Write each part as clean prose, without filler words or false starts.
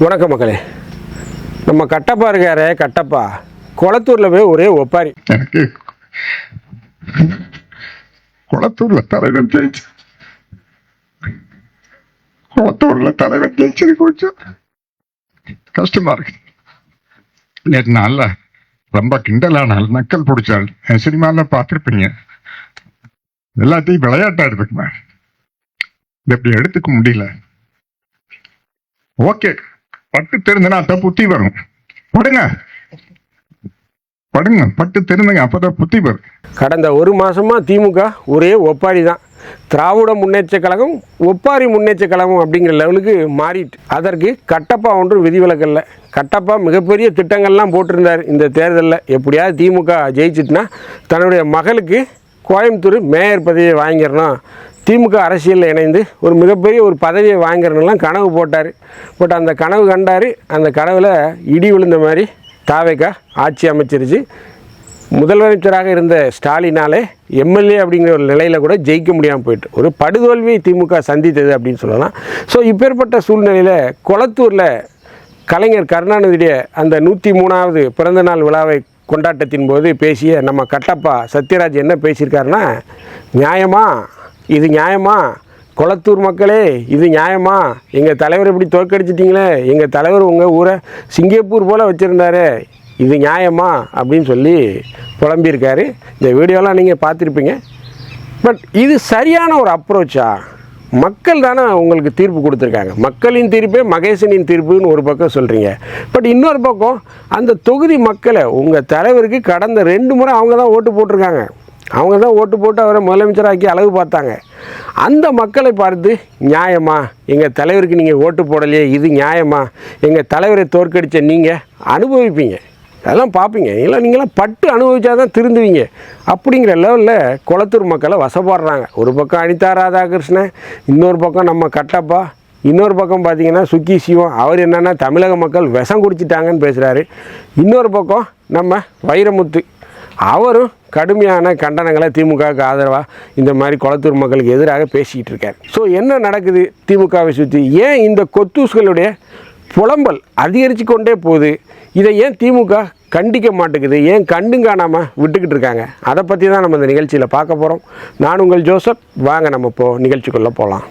வணக்கம் மக்களே. நம்ம கட்டப்பா இருக்காரு, கட்டப்பா குளத்தூரில் போய் ஒரே ஒப்பாரி. எனக்கு குளத்தூர்ல தலைவர் ஜெயிச்சு, குளத்தூர்ல தலைவர் ஜெயிச்சது கொஞ்சம் கஷ்டமா இருக்கு. நேற்று நாள்ல ரொம்ப கிண்டலானால், நக்கல் பிடிச்சாள். சினிமால பார்த்துருப்பீங்க. எல்லாத்தையும் விளையாட்டா எடுத்துக்குமா, இது எப்படி எடுத்துக்க முடியல. ஓகே, பட்டு தெரிந்தனா அப்ப புத்தி வரும். படுங்க படுங்க, பட்டு தெரிந்துங்க, அப்பதான் புத்தி வரும். கடந்த ஒரு மாசமா திமுக ஒரே ஒப்பாரி தான். திராவிட முன்னேற்ற கழகம் ஒப்பாரி முன்னேற்ற கழகம் அப்படிங்கிற லெவலுக்கு மாறிட்டு, அதற்கு கட்டப்பா ஒன்றும் விதிவிலக்கல்ல. கட்டப்பா மிகப்பெரிய திட்டங்கள்லாம் போட்டிருந்தார். இந்த தேர்தலில் எப்படியாவது திமுக ஜெயிச்சிட்டுனா தன்னுடைய மகளுக்கு கோயம்புத்தூர் மேயர் பதவியை வாங்கிடணும், திமுக அரசியலில் இணைந்து ஒரு மிகப்பெரிய ஒரு பதவியை வாங்கிறனெல்லாம் கனவு போட்டார். பட் அந்த கனவு கண்டார். அந்த கனவில் இடி விழுந்த மாதிரி தாவேக்கா ஆட்சி அமைச்சிருச்சு. முதலமைச்சராக இருந்த ஸ்டாலினாலே எம்எல்ஏ அப்படிங்கிற ஒரு நிலையில் கூட ஜெயிக்க முடியாமல் போயிட்டு ஒரு படுதோல்வியை திமுக சந்தித்தது அப்படின்னு சொல்லலாம். ஸோ இப்பேற்பட்ட சூழ்நிலையில் குளத்தூரில் கலைஞர் கருணாநிதியுடைய அந்த 103வது பிறந்தநாள் விழாவை கொண்டாட்டத்தின் போது பேசிய நம்ம கட்டப்பா சத்யராஜ் என்ன பேசியிருக்காருன்னா, நியாயமா, இது நியாயமா, குளத்தூர் மக்களே இது நியாயமா, எங்கள் தலைவர் இப்படி தோற்கடிச்சிட்டிங்களே, எங்கள் தலைவர் உங்கள் ஊரை சிங்கப்பூர் போல் வச்சுருந்தாரு, இது நியாயமா அப்படின்னு சொல்லி புலம்பியிருக்காரு. இந்த வீடியோலாம் நீங்கள் பார்த்துருப்பீங்க. பட் இது சரியான ஒரு அப்ரோச்சா? மக்கள் தானே உங்களுக்கு தீர்ப்பு கொடுத்துருக்காங்க. மக்களின் தீர்ப்பே மகேசனின் தீர்ப்புன்னு ஒரு பக்கம் சொல்கிறீங்க. பட் இன்னொரு பக்கம் அந்த தொகுதி மக்களை உங்கள் தலைவருக்கு கடந்த 2 முறை அவங்க தான் ஓட்டு போட்டிருக்காங்க. அவங்க தான் ஓட்டு போட்டு அவரை முதலமைச்சராக்கி அளவு பார்த்தாங்க. அந்த மக்களை பார்த்து நியாயமா, எங்கள் தலைவருக்கு நீங்கள் ஓட்டு போடலையே, இது நியாயமா, எங்கள் தலைவரை தோற்கடித்த நீங்கள் அனுபவிப்பீங்க, அதெல்லாம் பார்ப்பீங்க, இல்லை நீங்களாம் பட்டு அனுபவிச்சா தான் திருந்துவீங்க அப்படிங்கிற லெவலில் குளத்தூர் மக்களை வசப்படுறாங்க. ஒரு பக்கம் அனிதா ராதாகிருஷ்ணன், இன்னொரு பக்கம் நம்ம கட்டப்பா, இன்னொரு பக்கம் பார்த்தீங்கன்னா சுக்கி சிவம், அவர் என்னென்னா தமிழக மக்கள் விஷம் குடிச்சிட்டாங்கன்னு பேசுகிறாரு. இன்னொரு பக்கம் நம்ம வைரமுத்து, அவரும் கடுமையான கண்டனங்களை திமுகவுக்கு ஆதரவாக இந்த மாதிரி குளத்தூர் மக்களுக்கு எதிராக பேசிக்கிட்டு இருக்கார். ஸோ என்ன நடக்குது திமுகவை சுற்றி? ஏன் இந்த கொத்தூஸ்களுடைய புலம்பல் அதிகரித்து கொண்டே போகுது? இதை ஏன் திமுக கண்டிக்க மாட்டேங்குது? ஏன் கண்டும் காணாமல் விட்டுக்கிட்டு இருக்காங்க? அதை பற்றி தான் நம்ம இந்த நிகழ்ச்சியில் பார்க்க போகிறோம். நான் உங்கள் ஜோசப். வாங்க நம்ம இப்போது நிகழ்ச்சிக்குள்ளே போகலாம்.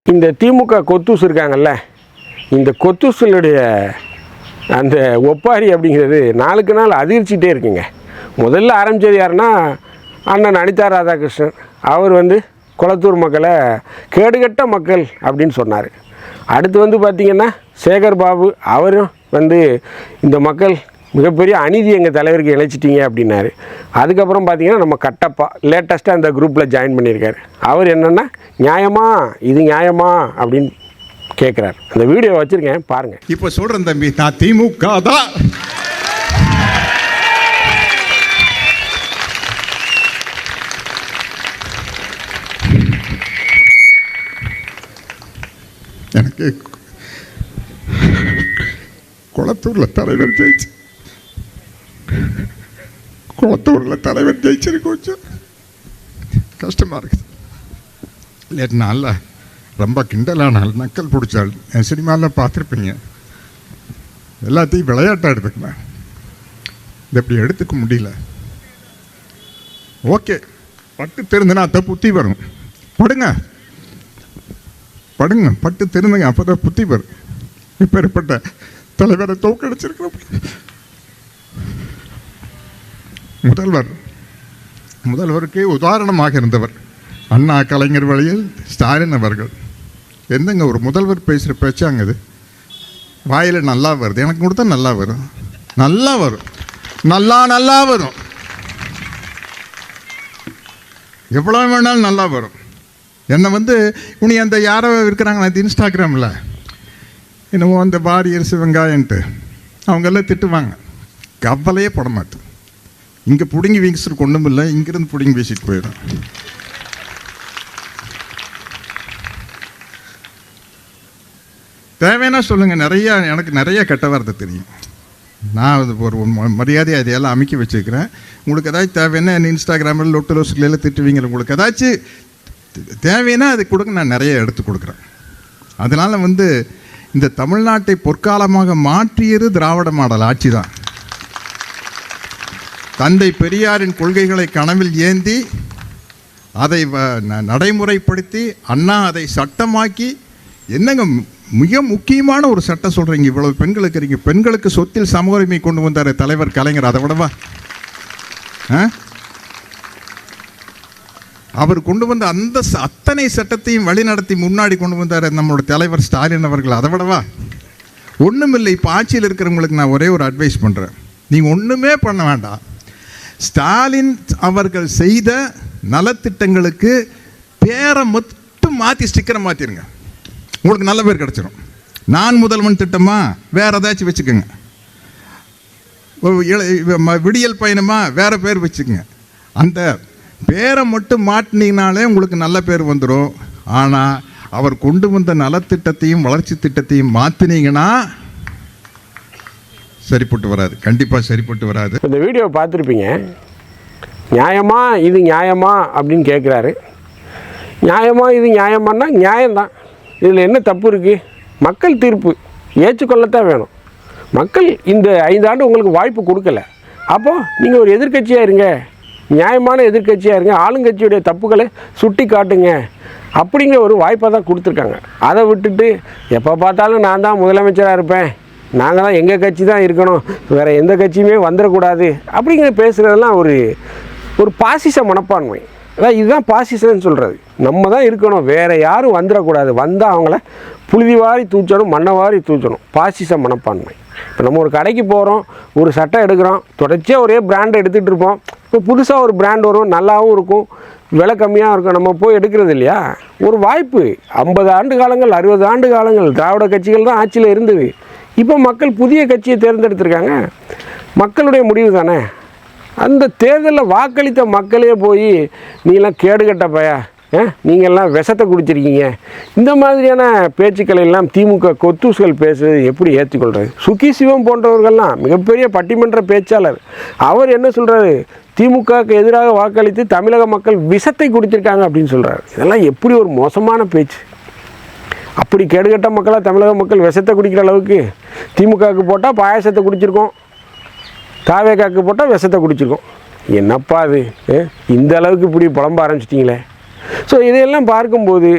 இந்த திமுக கொத்தூஸ் இருக்காங்கல்ல, இந்த கொத்தூஸ்களுடைய அந்த ஒப்பாரி அப்படிங்கிறது நாளுக்கு நாள் அதிர்ச்சிட்டே இருக்குங்க. முதல்ல ஆரம்பித்தது யாருன்னா அண்ணன் அனிதா ராதாகிருஷ்ணன். அவர் குளத்தூர் மக்களை கேடுகட்ட மக்கள் அப்படின்னு சொன்னார். அடுத்து பார்த்திங்கன்னா சேகர் பாபு, அவரும் இந்த மக்கள் மிகப்பெரிய அநீதி எங்கள் தலைவருக்கு இணைச்சிட்டிங்க அப்படின்னாரு. அதுக்கப்புறம் பார்த்திங்கன்னா நம்ம கட்டப்பா லேட்டஸ்ட்டாக அந்த குரூப்பில் ஜாயின் பண்ணியிருக்காரு. அவர் என்னென்னா நியாயமா, இது நியாயமா அப்படின்னு கேட்குறாரு. அந்த வீடியோ வச்சுருக்கேன் பாருங்கள். இப்போ சொல்கிறேன் தம்பி, நான் திமுக தான். எனக்கு குளத்தூரில் தலைவர் ஜெயிச்சு, குளத்தூரில் தலைவர் ஜெயிச்சது கொஞ்சம் கஷ்டமாக இருக்குது. நேற்று நாளில் ரொம்ப கிண்டலானால், நக்கல் பிடிச்சாள். சினிமாவில் பார்த்துருப்பீங்க. எல்லாத்தையும் விளையாட்டாக எடுத்துக்குமா, இது எப்படி எடுத்துக்க முடியல. ஓகே, பட்டு தெரிந்துனா அப்போ புத்தி வரும். படுங்க படுங்க, பட்டு தெரிந்துங்க, அப்போதான் புத்தி வரும். இப்பேற்பட்ட தலைவரை தோக்கடிச்சிருக்கிறோம். முதல்வருக்கு உதாரணமாக இருந்தவர் அண்ணா கலைஞர் வழியில் ஸ்டாலின் அவர்கள். எந்தங்க ஒரு முதல்வர் பேசுகிற பேச்சாங்க இது? வாயில் நல்லா வருது, எனக்கு கொடுத்தா நல்லா வரும், நல்லா வரும், நல்லா வரும், எவ்வளோ வேணாலும் நல்லா வரும். என்னை உனி அந்த யாரோ இருக்கிறாங்களா அந்த இன்ஸ்டாகிராமில், என்னமோ அந்த வாரியர்ஸ் வெங்காயன்ட்டு அவங்கெல்லாம் திட்டுவாங்க. கவலையே போட மாட்டேன். இங்கே பிடுங்கி வீசிட்டு கொண்டும் இல்லை, இங்கேருந்து பிடுங்கி வீசிட்டு போயிடும். தேவைன்னா சொல்லுங்கள். எனக்கு நிறைய கெட்ட வார்த்தை தெரியும். நான் அது ஒரு மரியாதையாக அதையெல்லாம் அமைக்க வச்சுருக்கிறேன். உங்களுக்கு ஏதாச்சும் தேவைன்னா என்ன இன்ஸ்டாகிராமில் லொட்டலோஸ்லாம் திட்டுவீங்க. உங்களுக்கு ஏதாச்சும் தேவைன்னா அது கொடுங்க, நான் நிறைய எடுத்து கொடுக்குறேன். அதனால் இந்த தமிழ்நாட்டை பொற்காலமாக மாற்றியது திராவிட மாடல் ஆட்சி தான். தந்தை பெரியாரின் கொள்கைகளை கனவில் ஏந்தி அதை நடைமுறைப்படுத்தி அண்ணா அதை சட்டமாக்கி, என்னங்க மிக முக்கியமான ஒரு சட்டம் சொல்கிறீங்க, இவ்வளவு பெண்களுக்கு இருக்கீங்க, பெண்களுக்கு சொத்தில் சம உரிமை கொண்டு வந்தார் தலைவர் கலைஞர். அதை விடவா அவர் கொண்டு வந்த அந்த அத்தனை சட்டத்தையும் வழிநடத்தி முன்னாடி கொண்டு வந்தார் நம்மளோட தலைவர் ஸ்டாலின் அவர்கள். அதை விடவா ஒன்றுமில்லை. இப்போ ஆட்சியில் இருக்கிறவங்களுக்கு நான் ஒரே ஒரு அட்வைஸ் பண்ணுறேன், நீங்கள் ஒன்றுமே பண்ண வேண்டாம். ஸ்டாலின் அவர்கள் செய்த நலத்திட்டங்களுக்கு பேரை மட்டும் மாற்றி ஸ்டிக்கரை மாற்றிடுங்க, உங்களுக்கு நல்ல பேர் கிடச்சிடும். நான் முதல்வன் திட்டமா வேறு ஏதாச்சும் வச்சுக்கோங்க, விடியல் பயணமா வேறு பேர் வச்சுக்கோங்க. அந்த பேரை மட்டும் மாட்டினீங்கனாலே உங்களுக்கு நல்ல பேர் வந்துடும். ஆனால் அவர் கொண்டு வந்த நலத்திட்டத்தையும் வளர்ச்சி திட்டத்தையும் மாற்றினீங்கன்னா சரிப்பட்டு வராது, கண்டிப்பாக சரிப்பட்டு வராது. இந்த வீடியோவை பார்த்துருப்பீங்க. நியாயமா இது நியாயமா அப்படின்னு கேட்குறாரு. நியாயமா இது நியாயமானா நியாயம்தான். இதில் என்ன தப்பு இருக்குது? மக்கள் தீர்ப்பு ஏற்றுக்கொள்ளத்தான் வேணும். மக்கள் இந்த 5 ஆண்டு உங்களுக்கு வாய்ப்பு கொடுக்கல. அப்போது நீங்கள் ஒரு எதிர்க்கட்சியாக இருங்க, நியாயமான எதிர்க்கட்சியாக இருங்க, ஆளுங்கட்சியுடைய தப்புகளை சுட்டி காட்டுங்க அப்படிங்கிற ஒரு வாய்ப்பை தான் கொடுத்துருக்காங்க. அதை விட்டுட்டு எப்போ பார்த்தாலும் நான் தான் முதலமைச்சராக இருப்பேன், நாங்கள் தான் எங்கள் கட்சி தான் இருக்கணும், வேறு எந்த கட்சியுமே வந்துடக்கூடாது அப்படிங்கிற பேசுகிறதெல்லாம் ஒரு பாசிச மனப்பான்மை. அதான் இதுதான் பாசிசன்னு சொல்கிறது. நம்ம தான் இருக்கணும், வேறு யாரும் வந்துடக்கூடாது, வந்தால் அவங்கள புழுதி வாரி தூச்சணும், மண்ணை வாரி தூச்சணும். பாசிச மனப்பான்மை. இப்போ நம்ம ஒரு கடைக்கு போகிறோம், ஒரு சட்டை எடுக்கிறோம், தொடர்ச்சியாக ஒரே பிராண்டை எடுத்துகிட்டு இருப்போம். இப்போ புதுசாக ஒரு பிராண்ட் வரும், நல்லாவும் இருக்கும், விலை கம்மியாக இருக்கும், நம்ம போய் எடுக்கிறது இல்லையா? ஒரு வாய்ப்பு. 50 ஆண்டு காலங்கள் 60 ஆண்டு காலங்கள் திராவிட கட்சிகள் தான் ஆட்சியில் இருந்தது. இப்போ மக்கள் புதிய கட்சியை தேர்ந்தெடுத்திருக்காங்க. மக்களுடைய முடிவு தானே. அந்த தேர்தலில் வாக்களித்த மக்களே போய் நீலாம் கேடுகட்ட பையா, நீங்கள்லாம் விஷத்தை குடிச்சிருக்கீங்க, இந்த மாதிரியான பேச்சுக்களை எல்லாம் திமுக கொத்தூசுகள் பேசுறது எப்படி ஏற்றுக்கொள்கிறது? சுகி சிவம் போன்றவர்கள்லாம் மிகப்பெரிய பட்டிமன்ற பேச்சாளர். அவர் என்ன சொல்கிறாரு? திமுகவுக்கு எதிராக வாக்களித்து தமிழக மக்கள் விஷத்தை குடிச்சிருக்காங்க அப்படின்னு சொல்கிறார். இதெல்லாம் எப்படி ஒரு மோசமான பேச்சு! அப்படி கேடுகட்ட மக்களாக தமிழக மக்கள் விஷத்தை குடிக்கிற அளவுக்கு திமுகவுக்கு போட்டால் பாயாசத்தை குடிச்சிருக்கோம், தாவேக்காக்கு போட்டால் விஷத்தை குடிச்சிருக்கோம். என்னப்பா அது, இந்த அளவுக்கு இப்படி புலம்ப ஆரம்பிச்சிட்டிங்களே. ஸோ இதையெல்லாம் பார்க்கும்போது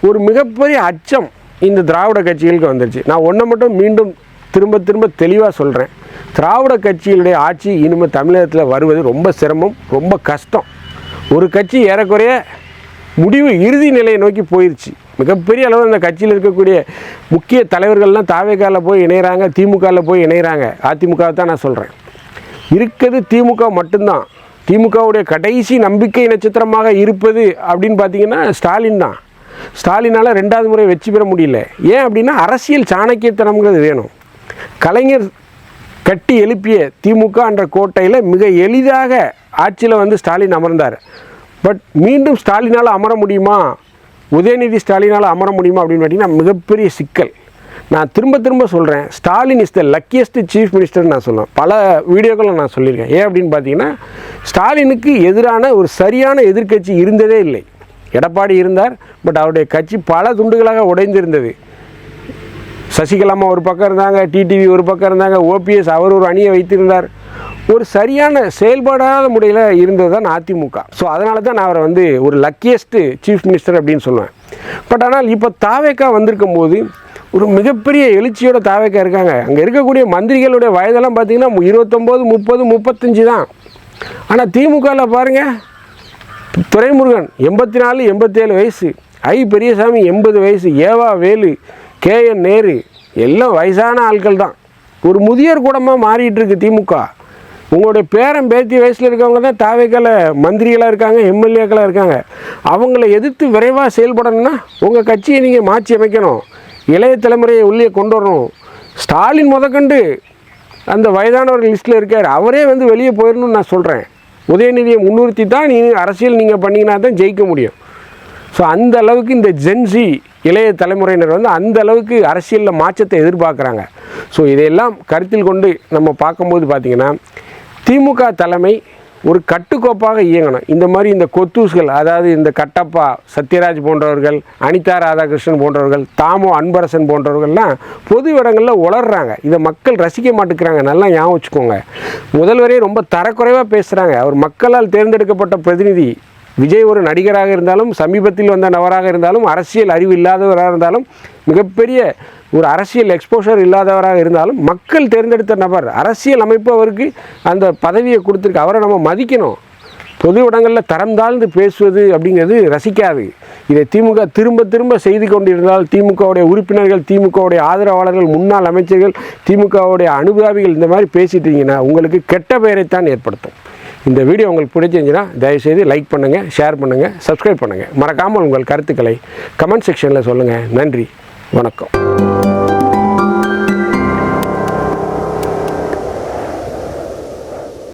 ஒரு மிகப்பெரிய அச்சம் இந்த திராவிட கட்சிகளுக்கு வந்துடுச்சு. நான் ஒன்றை மட்டும் மீண்டும் திரும்ப திரும்ப தெளிவாக சொல்கிறேன், திராவிட கட்சிகளுடைய ஆட்சி இனிமேல் தமிழகத்தில் வருவது ரொம்ப சிரமம், ரொம்ப கஷ்டம். ஒரு கட்சி ஏறக்குறைய முடிவு இறுதி நிலையை நோக்கி போயிடுச்சு. மிகப்பெரிய அளவு அந்த கட்சியில் இருக்கக்கூடிய முக்கிய தலைவர்கள்லாம் தாவேக்காவில் போய் இணைகிறாங்க, திமுகவில் போய் இணைகிறாங்க. அதிமுகவை தான் நான் சொல்கிறேன். இருக்கிறது திமுக மட்டும்தான். திமுகவுடைய கடைசி நம்பிக்கை நட்சத்திரமாக இருப்பது அப்படின்னு பார்த்தீங்கன்னா ஸ்டாலின் தான். ஸ்டாலினால் 2வது முறை வெற்றி பெற முடியல. ஏன் அப்படின்னா அரசியல் சாணக்கியத்தனம்ங்கிறது வேணும். கலைஞர் கட்டி எழுப்பிய திமுக என்ற கோட்டையில் மிக எளிதாக ஆட்சியில் ஸ்டாலின் அமர்ந்தார். பட் மீண்டும் ஸ்டாலினால் அமர முடியுமா, உதயநிதி ஸ்டாலினால் அமர முடியுமா அப்படின்னு பார்த்தீங்கன்னா மிகப்பெரிய சிக்கல். நான் திரும்ப திரும்ப சொல்கிறேன், Stalin is the luckiest chief மினிஸ்டர்னு நான் சொல்லுவேன். பல வீடியோக்களில் நான் சொல்லியிருக்கேன். ஏன் அப்படின்னு பார்த்தீங்கன்னா ஸ்டாலினுக்கு எதிரான ஒரு சரியான எதிர்க்கட்சி இருந்ததே இல்லை. எடப்பாடி இருந்தார், பட் அவருடைய கட்சி பல துண்டுகளாக உடைந்திருந்தது. சசிகலாமா ஒரு பக்கம் இருந்தாங்க, டிடிவி ஒரு பக்கம் இருந்தாங்க, ஓபிஎஸ் அவர் ஒரு அணியை வைத்திருந்தார். ஒரு சரியான செயல்படாத முறையில் இருந்தது தான் அதிமுக. ஸோ அதனால தான் நான் அவரை ஒரு லக்கியஸ்ட்டு சீஃப் மினிஸ்டர் அப்படின்னு சொல்லுவேன். பட் ஆனால் இப்போ தாவேக்கா வந்திருக்கும் போது ஒரு மிகப்பெரிய எழுச்சியோட தாவேக்கா இருக்காங்க. அங்கே இருக்கக்கூடிய மந்திரிகளுடைய வயதெல்லாம் பார்த்திங்கன்னா 29, 30, 35 தான். ஆனால் திமுகவில் பாருங்கள், துரைமுருகன் 84, 87 வயசு, ஐ பெரியசாமி 80 வயசு, ஏவா வேலு, KN நேரு எல்லாம் வயசான ஆட்கள் தான். ஒரு முதியோர் கூடமாக மாறிட்டு இருக்கு திமுக. உங்களுடைய பேரன் பேத்தி வயசில் இருக்கவங்க தான் தாவேக்கால மந்திரிகளாக இருக்காங்க, எம்எல்ஏக்களாக இருக்காங்க. அவங்கள எதிர்த்து விரைவாக செயல்படணும்னா உங்கள் கட்சியை நீங்கள் மாற்றி அமைக்கணும், இளைய தலைமுறையை உள்ளே கொண்டு வரணும். ஸ்டாலின் முதற்கண்டு அந்த வயதானவர்கள் லிஸ்ட்டில் இருக்கார், அவரே வெளியே போயிடணும்னு நான் சொல்கிறேன். உதயநிதியை முன்னிறுத்தி தான் அரசியல் நீங்கள் பண்ணிங்கன்னா தான் ஜெயிக்க முடியும். ஸோ அந்த அளவுக்கு இந்த ஜென்சி இளைய தலைமுறையினர் வந்து அந்த அளவுக்கு அரசியலில் மாற்றத்தை எதிர்பார்க்குறாங்க. ஸோ இதையெல்லாம் கருத்தில் கொண்டு நம்ம பார்க்கும்போது பார்த்திங்கன்னா திமுக தலைமை ஒரு கட்டுக்கோப்பாக இயங்கணும். இந்த மாதிரி இந்த கொத்தூஸ்கள், அதாவது இந்த கட்டப்பா சத்யராஜ் போன்றவர்கள், அனிதா ராதாகிருஷ்ணன் போன்றவர்கள், தாமோ அன்பரசன் போன்றவர்கள்லாம் பொது இடங்களில் உளர்றாங்க. இதை மக்கள் ரசிக்க மாட்டேங்கிறாங்க. நல்லா ஞாபகம் வச்சுக்கோங்க. முதல்வரே ரொம்ப தரக்குறைவாக பேசுகிறாங்க. அவர் மக்களால் தேர்ந்தெடுக்கப்பட்ட பிரதிநிதி. விஜய் ஒரு நடிகராக இருந்தாலும், சமீபத்தில் வந்த நபராக இருந்தாலும், அரசியல் அறிவு இல்லாதவராக இருந்தாலும், மிகப்பெரிய ஒரு அரசியல் எக்ஸ்போஷர் இல்லாதவராக இருந்தாலும், மக்கள் தேர்ந்தெடுத்த நபர். அரசியல் அமைப்பு அவருக்கு அந்த பதவியை கொடுத்துருக்கு. அவரை நம்ம மதிக்கணும். பொது இடங்களில் தரம் தாழ்ந்து பேசுவது அப்படிங்கிறது ரசிக்காது. இதை திமுக திரும்ப திரும்ப செய்து கொண்டிருந்தால், திமுகவுடைய உறுப்பினர்கள், திமுகவுடைய ஆதரவாளர்கள், முன்னாள் அமைச்சர்கள், திமுகவுடைய அனுதாபிகள் இந்த மாதிரி பேசிட்டீங்கன்னா உங்களுக்கு கெட்ட பெயரைத்தான் ஏற்படுத்தும். இந்த வீடியோ உங்களுக்கு பிடிச்சிருந்துச்சுன்னா தயவுசெய்து லைக் பண்ணுங்கள், ஷேர் பண்ணுங்கள், சப்ஸ்கிரைப் பண்ணுங்கள். மறக்காமல் உங்கள் கருத்துக்களை கமெண்ட் செக்ஷனில் சொல்லுங்கள். நன்றி, வணக்கம்.